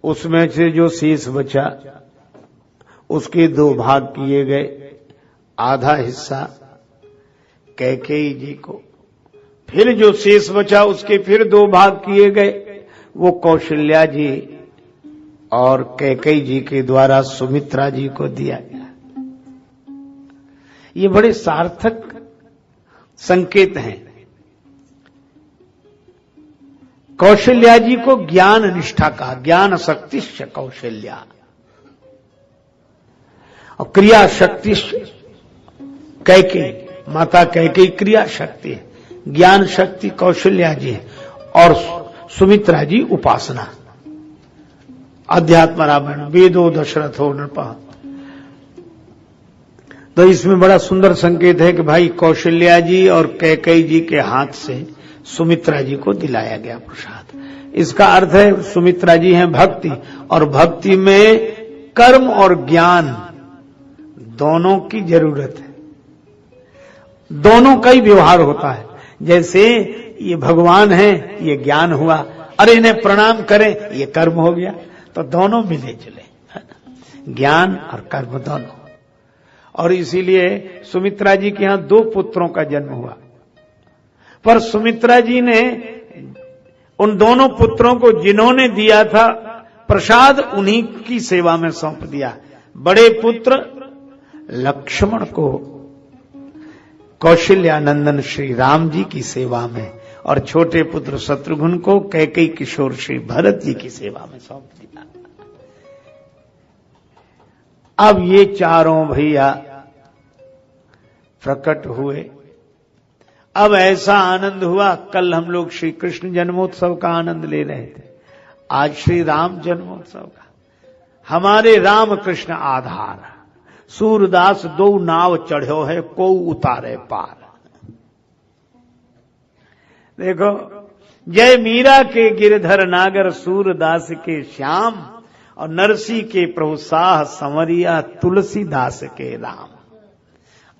उसमें से जो शेष बचा उसके 2 भाग किए गए, आधा हिस्सा कैकेयी जी को, फिर जो शेष बचा उसके फिर 2 भाग किए गए, वो कौशल्या जी और कैकेयी जी के द्वारा सुमित्रा जी को दिया गया। ये बड़े सार्थक संकेत हैं। कौशल्या जी को ज्ञान निष्ठा कहा, ज्ञान शक्तिश्च कौशल्या, और क्रिया शक्तिश्च कैकेयी, माता कैकेयी क्रिया शक्ति है, ज्ञान शक्ति कौशल्या जी है, और सुमित्रा जी उपासना। अध्यात्म रामायण वेदो दशरथो नृपः। तो इसमें बड़ा सुंदर संकेत है कि भाई कौशल्या जी और कैकेयी जी के हाथ से सुमित्रा जी को दिलाया गया प्रसाद। इसका अर्थ है सुमित्रा जी हैं भक्ति, और भक्ति में कर्म और ज्ञान दोनों की जरूरत है, दोनों का ही व्यवहार होता है। जैसे ये भगवान है, ये ज्ञान हुआ, अरे इन्हें प्रणाम करें, ये कर्म हो गया। तो दोनों मिले जुले, ज्ञान और कर्म दोनों। और इसीलिए सुमित्रा जी के यहां 2 पुत्रों का जन्म हुआ, पर सुमित्रा जी ने उन दोनों पुत्रों को जिन्होंने दिया था प्रसाद, उन्हीं की सेवा में सौंप दिया। बड़े पुत्र लक्ष्मण को कौशल्यानंदन श्री राम जी की सेवा में, और छोटे पुत्र शत्रुघ्न को कैकेयी किशोर श्री भरत जी की सेवा में सौंप दिया। अब ये चारों भैया प्रकट हुए। अब ऐसा आनंद हुआ, कल हम लोग श्री कृष्ण जन्मोत्सव का आनंद ले रहे थे, आज श्री राम जन्मोत्सव का। हमारे राम कृष्ण आधार, सूरदास 2 नाव चढ़ो है, को उतारे पार। देखो, जय मीरा के गिरधर नागर, सूरदास के श्याम, और नरसी के प्रभु साह संवरिया, तुलसीदास के राम।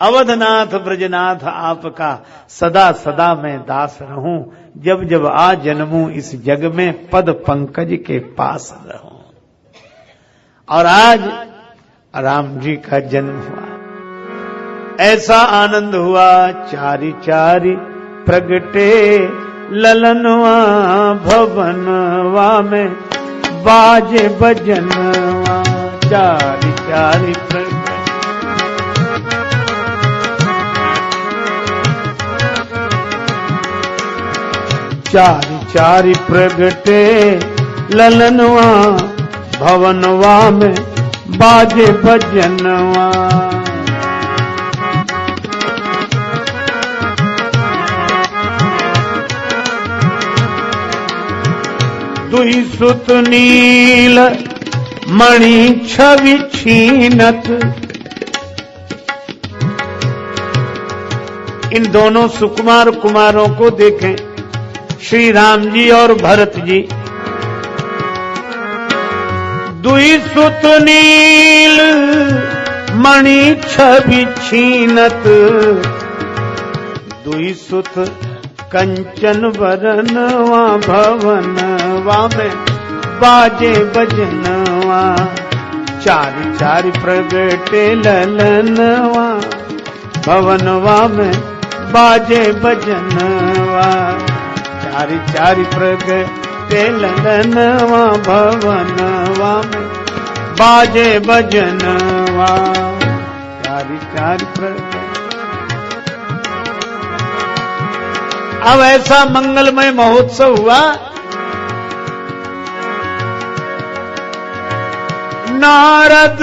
अवधनाथ ब्रजनाथ आपका, सदा सदा मैं दास रहूं, जब जब आ जन्मूं इस जग में, पद पंकज के पास रहूं। और आज राम जी का जन्म हुआ, ऐसा आनंद हुआ। चारी चारी प्रगटे ललनवा, भवनवा में बाजे बजनवा। चारी चारी चारी चारी प्रगटे ललनवा, भवनवा में बाजे बजनवा। दुई सुत नील मणि छवि छीनत। इन दोनों सुकुमार कुमारों को देखें, श्री राम जी और भरत जी। दुई सुत नील मणि छवि छीनत, दुई सुत कंचन वरनवा, भवनवा में बाजे बजनवा। चारि चारि प्रगटे ललनवा, भवनवा में बाजे बजनवा। चारि चारि प्रगटे ललनवा, भवनवा में बाजे बजनवा। चारि चारि प्रगटे। अब ऐसा मंगलमय महोत्सव हुआ, नारद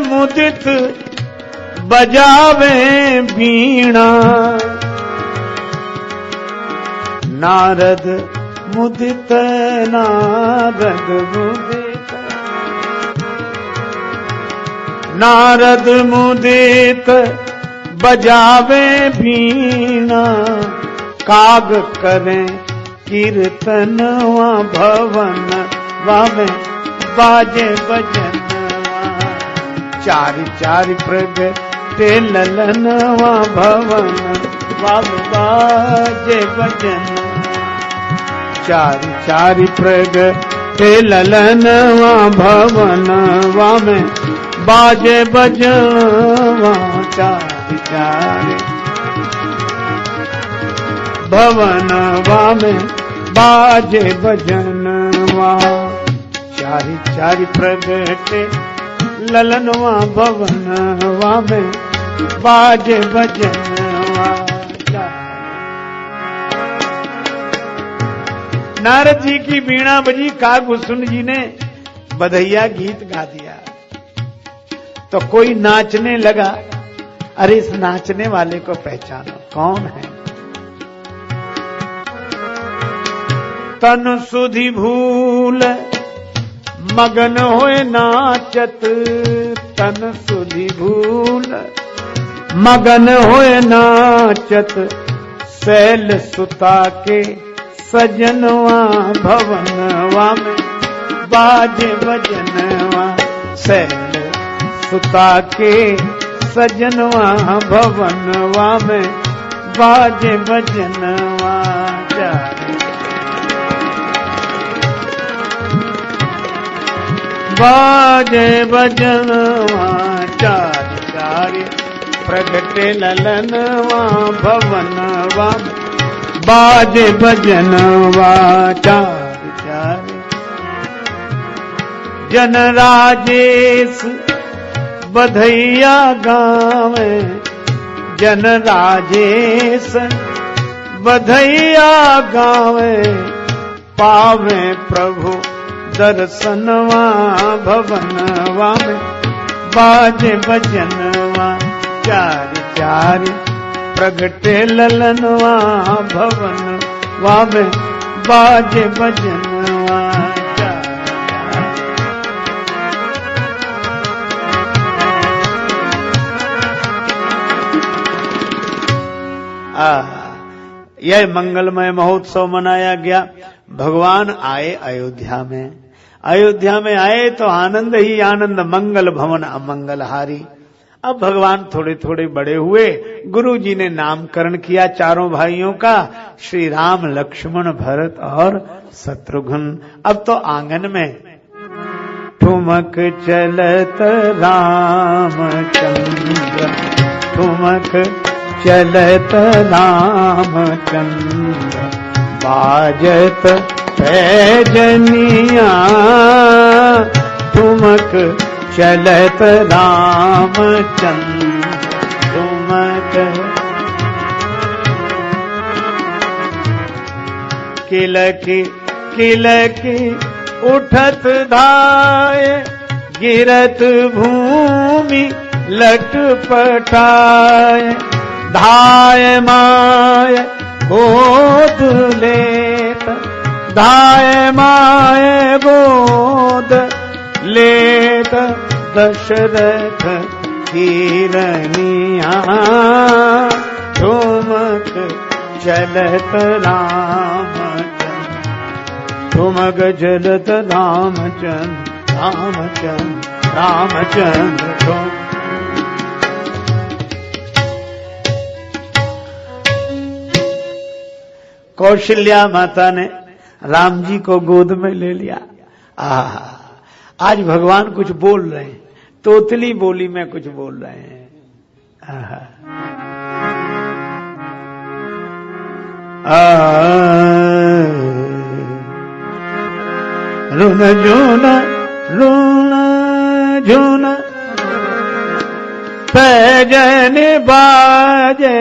मुदित बजावे वीणा। नारद मुदित, नारद मुदित, नारद मुदित बजावे वीणा। काग करें कीर्तनवा, भवनवा में बाजे बजनवा। चारि चारि प्रगटे ललनवा, भवनवा में बाजे बजनवा। चारि चारि प्रगटे प्रगटे ललनवा भवनवा में बाजे बजनवा चारि चारि भवनवा में बाजे बजनवा चारि चारि प्रगटे ललनवा भवनवा में बाजे बजनवा। नारद जी की बीणा बजी, कागभूषण जी ने बधैया गीत गा दिया तो कोई नाचने लगा। अरे इस नाचने वाले को पहचानो, कौन है? तन सुधि भूल मगन होए नाचत, तन सुधि भूल मगन होए नाचत, शैल सुता के सजनवा भवनवा में बाजे बजनवा। शैल सुता के सजनवा भवनवा में बाजे बजनवा। बाजे बजनवा चारि चारि प्रगटे ललनवा भवनवा में बाजे बजनवा चारि चारि। जन राजेश बधैया गावे, जन राजेश बधैया गावे, पावे प्रभु दर्शनवा भवनवा में बाजे बजनवा चारि चारि प्रगटे ललनवा भवनवा में बाजे बजनवा। यह मंगलमय महोत्सव मनाया गया। भगवान आए अयोध्या में, अयोध्या में आए तो आनंद ही आनंद, मंगल भवन अमंगलहारी। अब भगवान थोड़े थोड़े बड़े हुए, गुरु जी ने नामकरण किया चारों भाइयों का, श्री राम लक्ष्मण भरत और शत्रुघ्न। अब तो आंगन में ठुमक चलत रामचंद्र, ठुमक चलत रामचंद्र, बाजत पैजनिया, ठुमक चलत रामचंद्र, ठुमक। किलकी किलकी उठत धाय, गिरत भूमि लटपटाए, धाय माय गोद लेत, धाय माय गोद लेत, दशरथ कीरनिया, ठुमक चलत रामचंद्र, ठुमक चलत रामचंद्र, रामचंद्र रामचंद्र। कौशल्या माता ने राम जी को गोद में ले लिया। आज भगवान कुछ बोल रहे हैं, तोतली बोली में कुछ बोल रहे हैं। रुन झूना रुना झूना पैजन बाजे,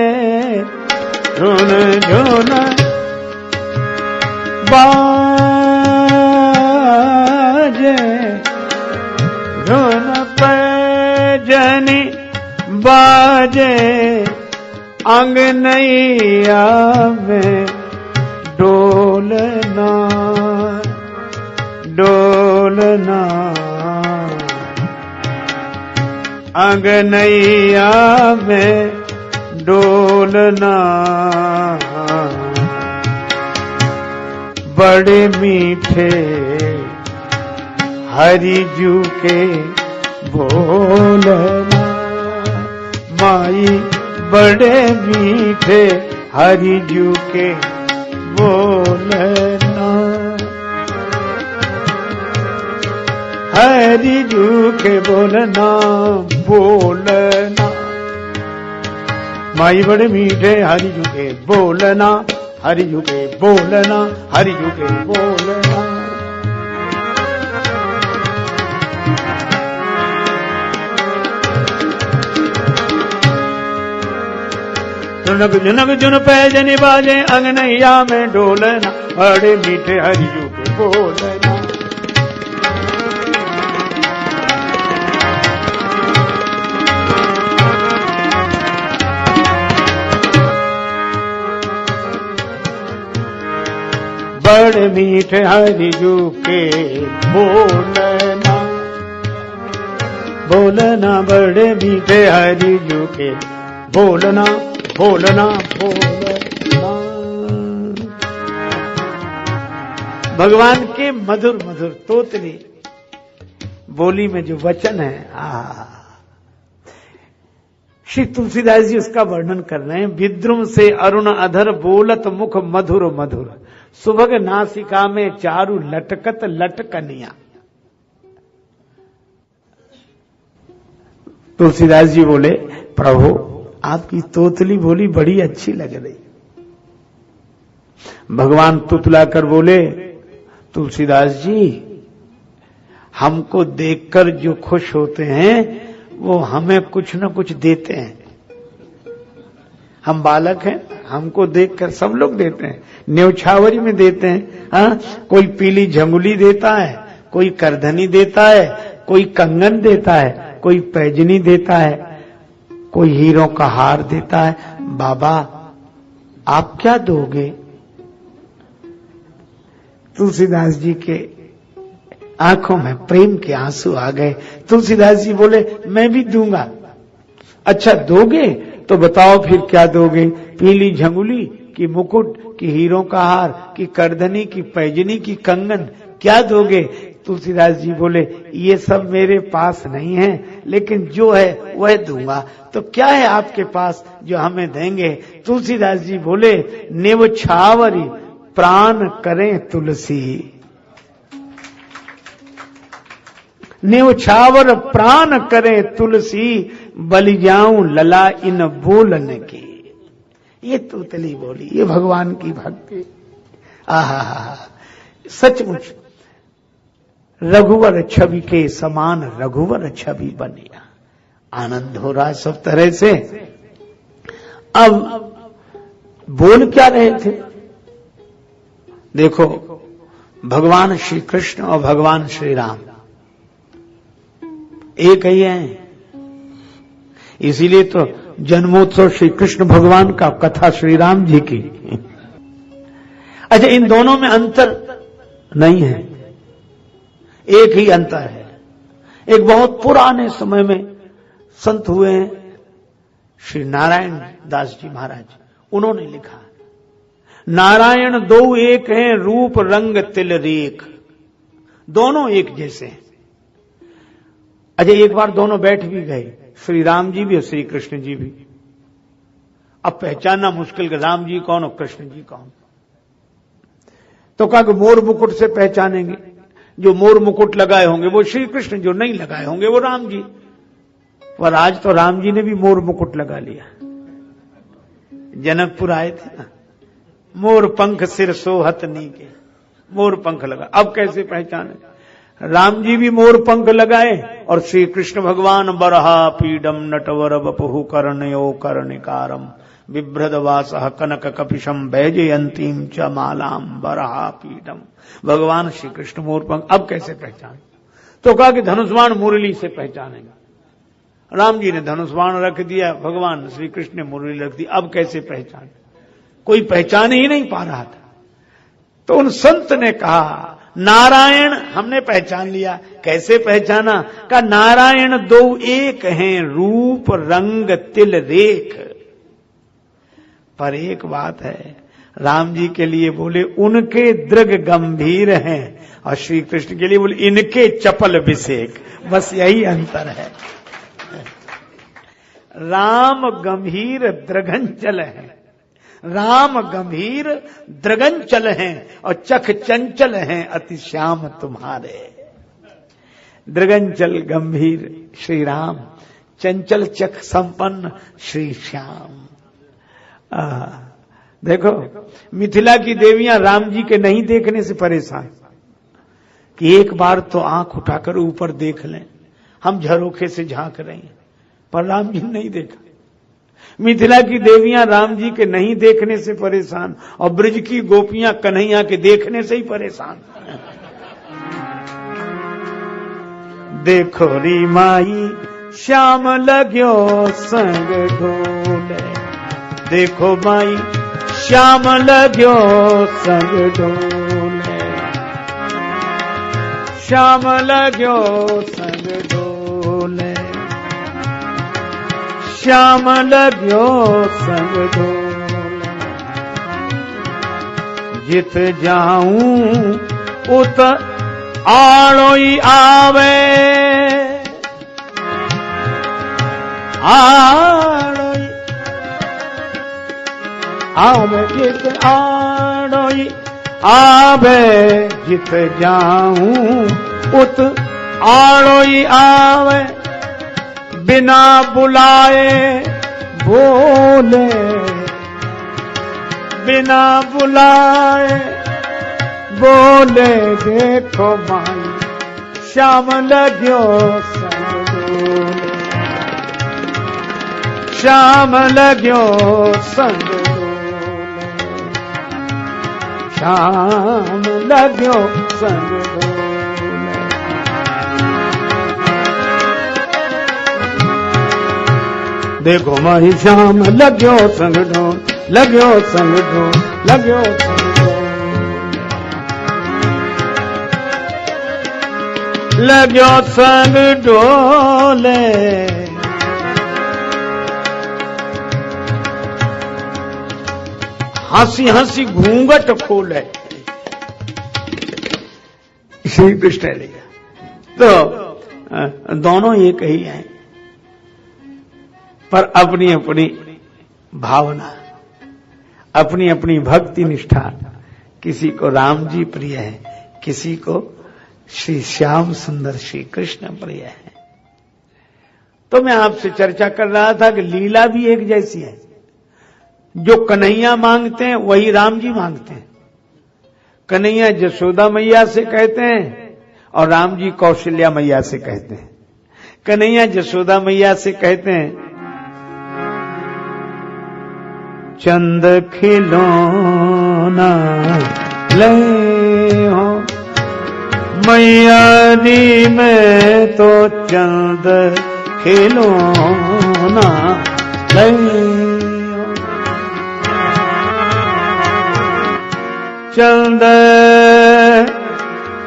रुन झूना बाजे, रुन पैजनी बाजे, अंगनैया में डोलना डोलना, अंगनैया में डोलना, बड़े मीठे हरि जू के बोलना, माई बड़े मीठे हरि जू के बोलना। हरि झूके बोलना बोलना, माई बड़े मीठे हरि झूके बोलना, हरि झूके बोलना, हरि झूके बोलना। जुनक जुनक जुन पैजनी बाजे अंगनैया में डोलना, बड़े मीठे हरि झूके बोलना। बड़े मीठे हरि झूके बोलना, बोलना बड़े मीठे हरि झूके बोलना, बोलना बोलना। भगवान के मधुर मधुर तोतली बोली में जो वचन है, श्री तुलसीदास जी उसका वर्णन कर रहे हैं। विद्रुम से अरुण अधर बोलत मुख मधुर मधुर, सुभग नासिका में चारु लटकत लटकनिया। तुलसीदास जी बोले, प्रभु आपकी तोतली बोली बड़ी अच्छी लग रही। भगवान तुतला कर बोले, तुलसीदास जी हमको देखकर जो खुश होते हैं वो हमें कुछ न कुछ देते हैं। हम बालक हैं, हमको देखकर सब लोग देते हैं, न्यौछावरी में देते हैं। हाँ, कोई पीली झंगुली देता है, कोई करधनी देता है, कोई कंगन देता है, कोई पैजनी देता है, कोई हीरों का हार देता है। बाबा आप क्या दोगे? तुलसीदास जी के आंखों में प्रेम के आंसू आ गए। तुलसीदास जी बोले, मैं भी दूंगा। अच्छा दोगे तो बताओ फिर क्या दोगे? पीली झंगुली की मुकुट की हीरों का हार की करधनी की पैजनी की कंगन क्या दोगे? तुलसीदास जी बोले, ये सब मेरे पास नहीं है, लेकिन जो है वह दूंगा। तो क्या है आपके पास जो हमें देंगे? तुलसीदास जी बोले, निवछावरी प्राण करें तुलसी, निवछावर प्राण करें तुलसी, बलि जाऊं लला इन बोलन की। ये तोतली बोली, ये भगवान की भक्ति। आहा, सचमुच रघुवर छवि के समान रघुवर छवि बनिया। आनंद हो रहा है सब तरह से। अब बोल क्या रहे थे? देखो, भगवान श्री कृष्ण और भगवान श्री राम एक ही हैं। इसीलिए तो जन्मोत्सव श्री कृष्ण भगवान का, कथा श्री राम जी की। अच्छा, इन दोनों में अंतर नहीं है, एक ही अंतर है। एक बहुत पुराने समय में संत हुए हैं श्री नारायण दास जी महाराज, उन्होंने लिखा, नारायण दो एक हैं, रूप रंग तिल रेख, दोनों एक जैसे हैं। अच्छा, एक बार दोनों बैठ भी गए, श्री राम जी भी और श्री कृष्ण जी भी। अब पहचानना मुश्किल कि राम जी कौन और कृष्ण जी कौन। तो कहा कि मोर मुकुट से पहचानेंगे, जो मोर मुकुट लगाए होंगे वो श्री कृष्ण, जो नहीं लगाए होंगे वो राम जी। पर आज तो राम जी ने भी मोर मुकुट लगा लिया। जनकपुर आए थे ना, मोर पंख सिर सोहत नीके, मोर पंख लगा। अब कैसे पहचाने? राम जी भी मोर पंख लगाए और श्री कृष्ण भगवान बरहा पीडम नटवर बपुहु कर्णयो कर्णिकारम बिभ्रदवासः कनक कपिशम वैजयंतीम च मालाम बरहा पीडम। भगवान श्री कृष्ण मोर पंख। अब कैसे पहचाने? तो कहा कि धनुष्बाण मुरली से पहचानेंगे। राम जी ने धनुष्बाण रख दिया, भगवान श्री कृष्ण ने मुरली रख दी। अब कैसे पहचाने? कोई पहचान ही नहीं पा रहा था। तो उन संत ने कहा, नारायण हमने पहचान लिया। कैसे पहचाना? का नारायण दो एक हैं, रूप रंग तिल रेख। पर एक बात है, राम जी के लिए बोले उनके दृग गंभीर हैं, और श्री कृष्ण के लिए बोले इनके चपल विषेक। बस यही अंतर है। राम गंभीर द्रगंचल है, राम गंभीर द्रगंचल हैं और चख चंचल हैं अति श्याम तुम्हारे। दृगंचल गंभीर श्री राम, चंचल चख संपन्न श्री श्याम। देखो मिथिला की देवियां राम जी के नहीं देखने से परेशान कि एक बार तो आंख उठाकर ऊपर देख लें, हम झरोखे से झांक रहे हैं, पर राम जी नहीं देखा। मिथिला की देवियां राम जी के नहीं देखने से परेशान और ब्रज की गोपियां कन्हैया के देखने से ही परेशान। देखो री माई श्याम लग्यो संग ढोले, देखो माई श्याम लग्यो संग ढोले, श्याम लग्यो संग ढोले, श्याम लग्यो संग ढोले। जित जाऊं उत आड़ोई आवे, आड़ोई आवे, जित आड़ोई आवे, जित जाऊं उत आड़ोई आवे, बिना बुलाए बोले, बिना बुलाए बोले, देखो माई श्याम लग्यो संग ढोले, श्याम लग्यो संग ढोले, श्याम लग्यो संग ढोले। देखो माई श्याम लग्यो संग ढोल, लग्यो संग ढोल, लग्यो संग ढोल, लग्यो संग ढोले। हंसी हंसी घूंघट खोले श्री कृष्ण ने। तो दोनों एक ही हैं, पर अपनी अपनी भावना, अपनी अपनी भक्ति निष्ठा। किसी को राम जी प्रिय है, किसी को श्री श्याम सुंदर श्री कृष्ण प्रिय है। तो मैं आपसे चर्चा कर रहा था कि लीला भी एक जैसी है। जो कन्हैया मांगते हैं वही राम जी मांगते हैं। कन्हैया जसोदा मैया से कहते हैं और राम जी कौशल्या मैया से कहते हैं। कन्हैया जसोदा मैया से कहते हैं, चंद खिलौना ले हो मैया दी, में तो चंद खिलौना ले हो, चंद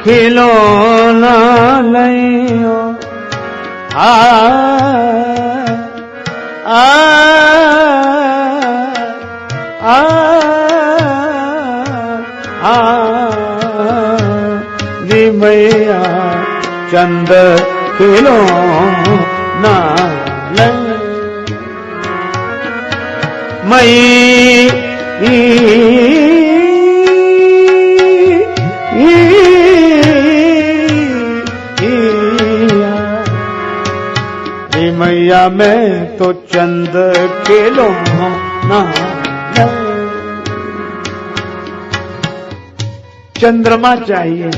खिलौना ले हो। आ मैया चंद खिलौना ले, मई मैया मैं तो चंद खिलौना ले। चंद्रमा चाहिए,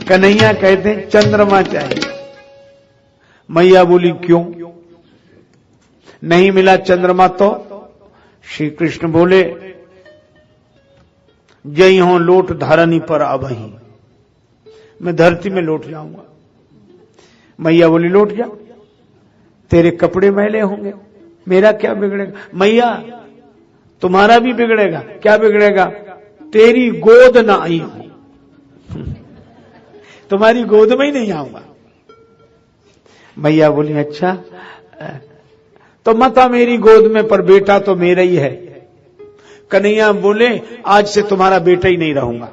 कन्हैया कहते हैं चंद्रमा चाहिए। मैया बोली क्यों? नहीं मिला चंद्रमा तो? श्री कृष्ण बोले, जई हो लोट धरनी पर अबही, मैं धरती में लौट जाऊंगा। मैया बोली लौट जा, तेरे कपड़े मैले होंगे, मेरा क्या बिगड़ेगा? मैया तुम्हारा भी बिगड़ेगा। क्या बिगड़ेगा? तेरी गोद ना आई हूं, तुम्हारी गोद में ही नहीं आऊंगा। मैया बोली अच्छा तो मत आ मेरी गोद में, पर बेटा तो मेरा ही है। कन्हैया बोले आज से तुम्हारा बेटा ही नहीं रहूंगा।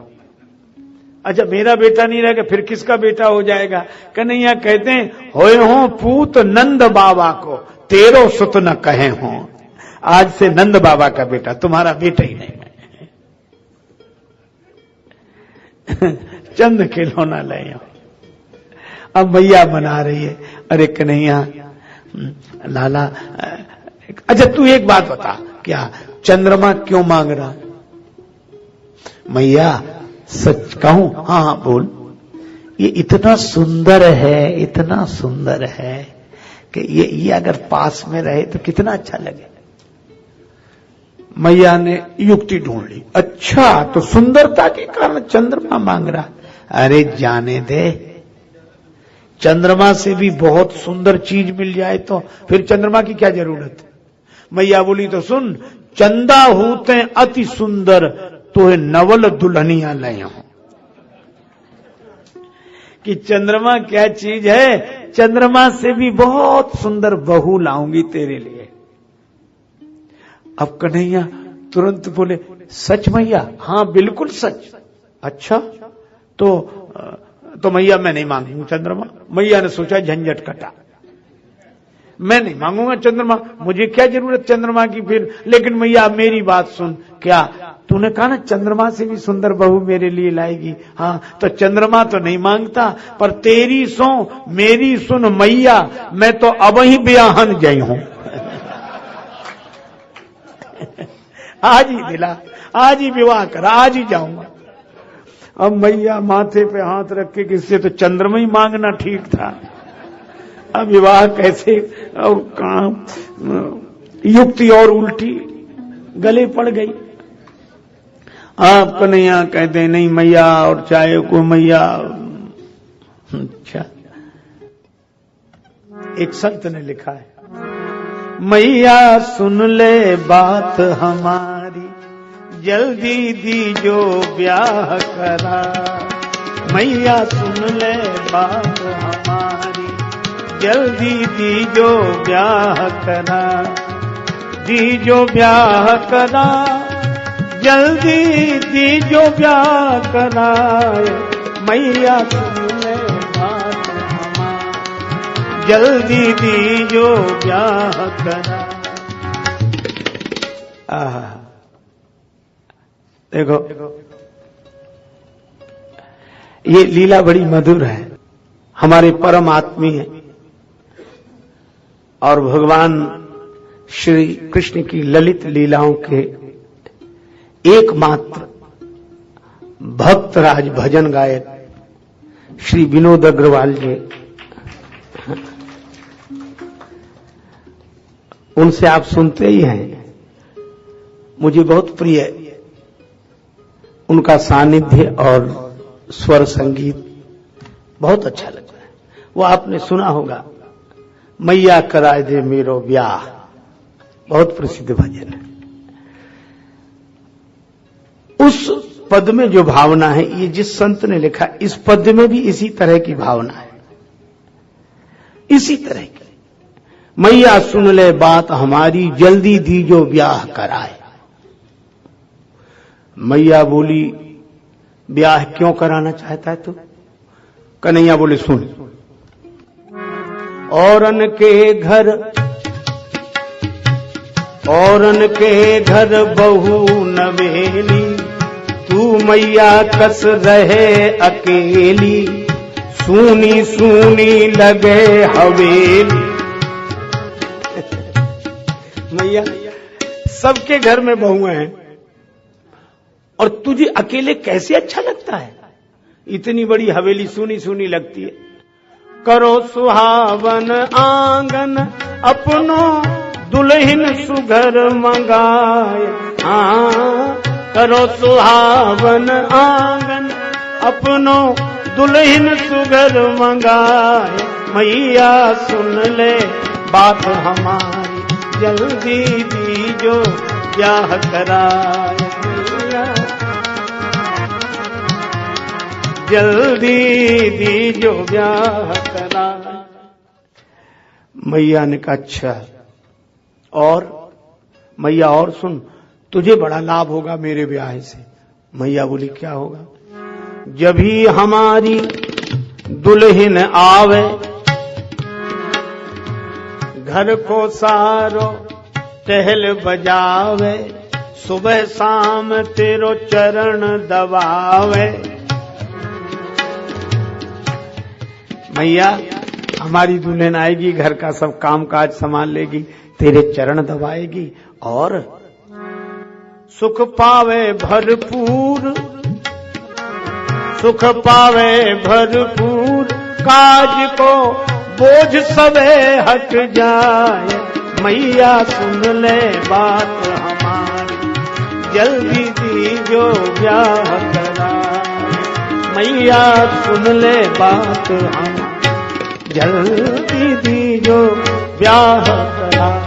अच्छा मेरा बेटा नहीं रहेगा फिर किसका बेटा हो जाएगा? कन्हैया कहते हैं होए हो पूत नंद बाबा को, तेरो सुत न कहे हो। आज से नंद बाबा का बेटा, तुम्हारा बेटा ही नहीं। चंद खिलौना ले आओ। अब मैया बना रही है, अरे कन्हैया लाला, अच्छा तू एक बात बता, क्या चंद्रमा क्यों मांग रहा? मैया सच कहूं? हाँ हाँ बोल। ये इतना सुंदर है, इतना सुंदर है कि ये अगर पास में रहे तो कितना अच्छा लगे। मैया ने युक्ति ढूंढ ली, अच्छा तो सुंदरता के कारण चंद्रमा मांग रहा? अरे जाने दे, चंद्रमा से भी बहुत सुंदर चीज मिल जाए तो फिर चंद्रमा की क्या जरूरत है? मैया बोली तो सुन, चंदा होते अति सुंदर, तो नवल दुल्हनिया लय हो। कि चंद्रमा क्या चीज है, चंद्रमा से भी बहुत सुंदर बहू लाऊंगी तेरे लिए। अब कन्हैया तुरंत बोले, सच मैया? हाँ बिल्कुल सच। अच्छा तो मैया मैं नहीं मांगूंगा चंद्रमा। मैया ने सोचा झंझट कटा, मैं नहीं मांगूंगा चंद्रमा, मुझे क्या जरूरत चंद्रमा की फिर। लेकिन मैया मेरी बात सुन, क्या तूने कहा ना चंद्रमा से भी सुंदर बहू मेरे लिए लाएगी? हाँ तो चंद्रमा तो नहीं मांगता, पर तेरी सो मेरी सुन मैया, मैं तो अब ही ब्याहन गई हूं। आज ही दिला, आज ही विवाह कर, आज ही जाऊंगा। अब मैया माथे पे हाथ रख के, किससे तो चंद्रमा ही मांगना ठीक था, अब विवाह कैसे? और कहां युक्ति और उल्टी गले पड़ गई। आप कन्हैया कहते नहीं मैया, और चाहे को मैया। अच्छा एक संत ने लिखा है, मैया सुन ले बात हमारी, जल्दी दीजो ब्याह करा। मैया सुन ले बात हमारी, जल्दी दीजो ब्याह करा। दीजो ब्याह करा, जल्दी दीजो ब्याह करा। मैया सुन ले बात हमारी, जल्दी दीजो ब्याह करा। देखो ये लीला बड़ी मधुर है, हमारे परम आत्मीय और भगवान श्री कृष्ण की ललित लीलाओं के एकमात्र भक्तराज भजन गायक श्री विनोद अग्रवाल जी, उनसे आप सुनते ही हैं। मुझे बहुत प्रिय उनका सानिध्य और स्वर संगीत बहुत अच्छा लगता है। वो आपने सुना होगा, मैया कराए दे मेरो ब्याह, बहुत प्रसिद्ध भजन है। उस पद में जो भावना है, ये जिस संत ने लिखा, इस पद में भी इसी तरह की भावना है, इसी तरह की। मैया सुन ले बात हमारी, जल्दी दीजो ब्याह कराए। मैया बोली, ब्याह क्यों कराना चाहता है तू? कन्हैया बोले, सुन, औरन के घर बहू नवेली, तू मैया कस रहे अकेली, सूनी सूनी लगे हवेली। मैया सबके घर में बहुएं हैं और तुझे अकेले कैसे अच्छा लगता है? इतनी बड़ी हवेली सूनी सूनी लगती है। करो सुहावन आंगन अपनो, दुल्हन सुघर मंगाए। हाँ करो सुहावन आंगन अपनो, दुल्हन सुघर मंगाए। मैया सुन ले बात हमारी, जल्दी दीजो ब्याह कराए। जल्दी दीजो ब्याह कराए। मैया ने कहा, अच्छा और? मैया और सुन, तुझे बड़ा लाभ होगा मेरे ब्याह से। मैया बोली, क्या होगा? जब ही हमारी दुल्हन आवे, घर को सारो टहल बजावे, सुबह शाम तेरो चरण दबावे। मैया हमारी दुल्हन आएगी, घर का सब काम काज संभाल लेगी, तेरे चरण दबाएगी और सुख पावे भरपूर, सुख पावे भरपूर, काज को बोझ सबे हट जाए। मैया सुन ले बात हमारी, जल्दी दीजो ब्याह कराए। मैया सुन ले बात हमारी, जल्दी दीजो ब्याह कराए।